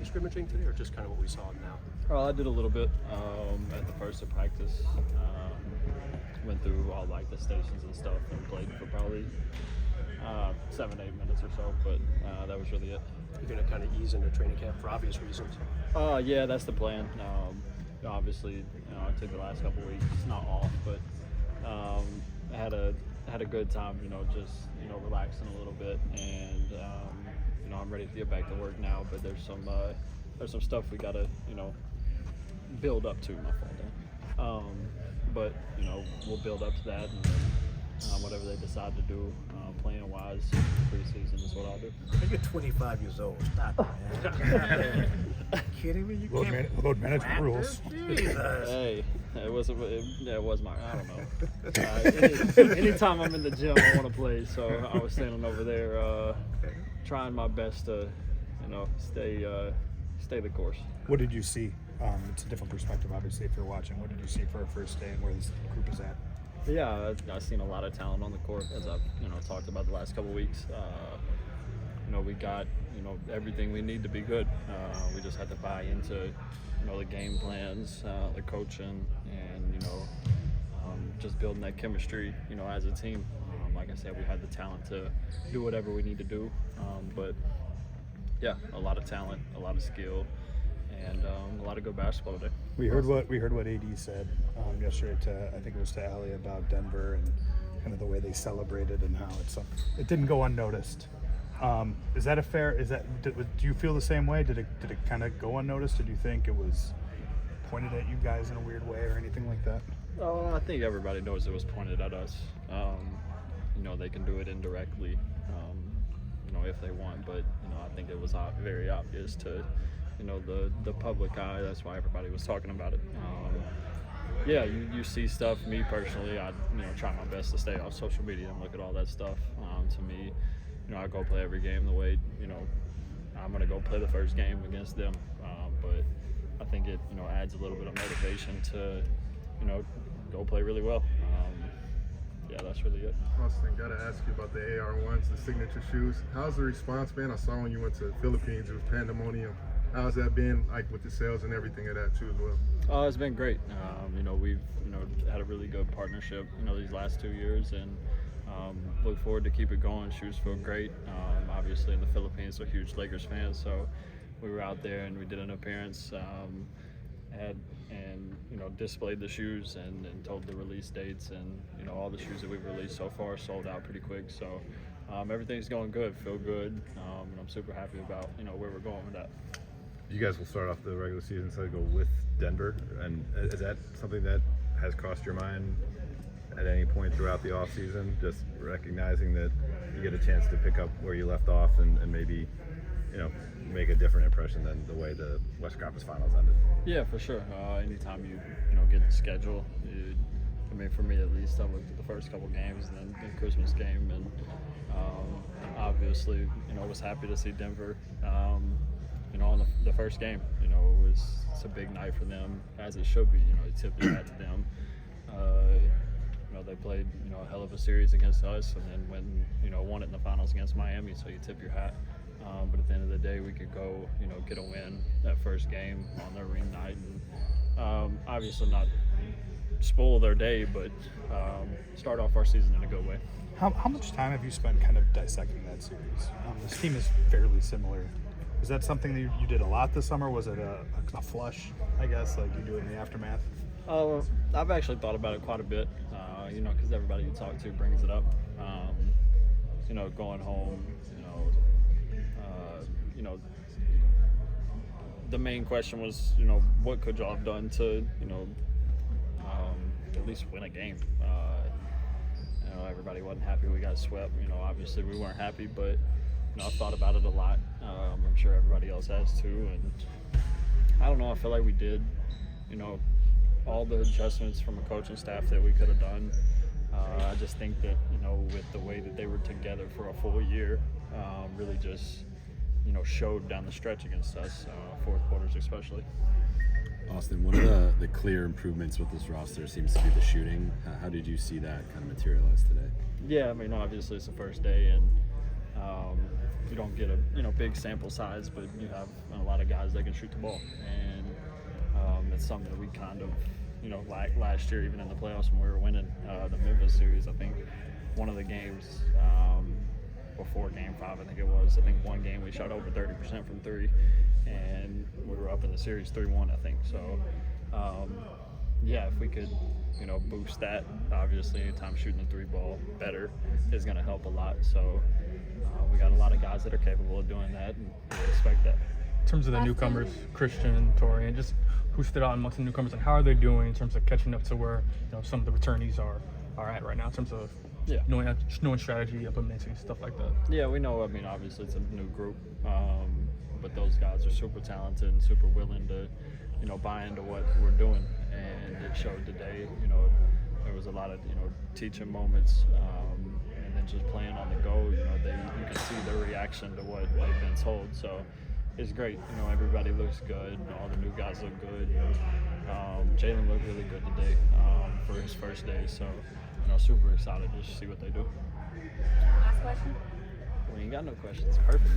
any scrimmaging today, or just kind of what we saw now? Well, I did a little bit at the first of practice. Went through all like the stations and stuff and played for probably 7 to 8 minutes or so, but that was really it. You're going to kind of ease into training camp for obvious reasons. Yeah, that's the plan. Obviously, I took the last couple weeks, not off, but I had a good time. Just relaxing a little bit, and I'm ready to get back to work now. But there's some stuff we gotta build up to. My fault there. But we'll build up to that, and then, whatever they decide to do, playing wise, preseason is what I'll do. You're 25 years old. Stop it, man. Kidding me? You can't load management rules. Jesus. Hey, it was my. I don't know. Anytime I'm in the gym, I want to play. So I was standing over there, trying my best to, stay the course. What did you see? It's a different perspective, obviously, if you're watching. What did you see for our first day and where this group is at? Yeah, I've seen a lot of talent on the court, as I've talked about the last couple of weeks. We got everything we need to be good. We just had to buy into the game plans, the coaching, and just building that chemistry as a team. Like I said, we had the talent to do whatever we need to do, but yeah, a lot of talent, a lot of skill, and a lot of good basketball today. We heard what AD said yesterday I think it was to Allie about Denver and kind of the way they celebrated and how it didn't go unnoticed. Is that a fair? Do you feel the same way? Did it kind of go unnoticed? Did you think it was pointed at you guys in a weird way or anything like that? I think everybody knows it was pointed at us. They can do it indirectly, if they want, but I think it was very obvious to the public eye. That's why everybody was talking about it. Yeah, you see stuff. Me personally, I try my best to stay off social media and look at all that stuff. To me, I go play every game the way I'm gonna go play the first game against them. But I think it adds a little bit of motivation to go play really well. Yeah, that's really it. Austin, gotta ask you about the AR1s, the signature shoes. How's the response been? I saw when you went to the Philippines, it was pandemonium. How's that been, like with the sales and everything of that too as well? Oh, it's been great. We've had a really good partnership these last 2 years, and look forward to keep it going. Shoes feel great. Obviously in the Philippines, we're huge Lakers fans, so we were out there and we did an appearance, displayed the shoes and told the release dates, and all the shoes that we've released so far sold out pretty quick. So everything's going good, feel good, and I'm super happy about where we're going with that. You guys will start off the regular season, so go with Denver, and is that something that has crossed your mind at any point throughout the off season? Just recognizing that you get a chance to pick up where you left off and maybe make a different impression than the way the West Conference Finals ended. Yeah, for sure. Anytime you get the schedule, for me at least, I looked at the first couple games and then the Christmas game, and obviously was happy to see Denver on the first game. It's a big night for them, as it should be. They tipped their hat to them. They played a hell of a series against us, and then won it in the finals against Miami, so you tip your hat. But at the end of the day, we could go, get a win that first game on their ring night, and obviously not spoil their day, but start off our season in a good way. How much time have you spent kind of dissecting that series? This team is fairly similar. Was that something that you did a lot this summer? Was it a flush, I guess, like you do in the aftermath? I've actually thought about it quite a bit, because everybody you talk to brings it up. Going home, the main question was, what could y'all have done to, at least win a game? Everybody wasn't happy we got swept. Obviously we weren't happy, but I've thought about it a lot. I'm sure everybody else has too, and I don't know. I feel like we did, all the adjustments from a coaching staff that we could have done. I just think that with the way that they were together for a full year, really just showed down the stretch against us, fourth quarters especially. Austin, one of the clear improvements with this roster seems to be the shooting. How did you see that kind of materialize today? Yeah, obviously it's the first day, and you don't get a big sample size, but you have a lot of guys that can shoot the ball, and it's something that we kind of like last year, even in the playoffs when we were winning the Memphis series. I think one of the games before Game 5, I think one game we shot over 30% from three, and we were up in the series 3-1, I think. So yeah, if we could boost that, obviously anytime shooting the three ball better is going to help a lot. So we got a lot of guys that are capable of doing that, and we expect that. In terms of the newcomers, Christian, Tori, and just who stood out amongst the newcomers, and how are they doing in terms of catching up to where some of the returnees are at right now in terms of knowing strategy, implementing stuff like that? Yeah, we know. I mean, obviously it's a new group, but those guys are super talented and super willing to buy into what we're doing, and it showed today. There was a lot of teaching moments, and then just playing on the go. You can see their reaction to what they've been told. So it's great. Everybody looks good. All the new guys look good. Jalen looked really good today for his first day. So super excited to see what they do. Last question. We ain't got no questions. Perfect.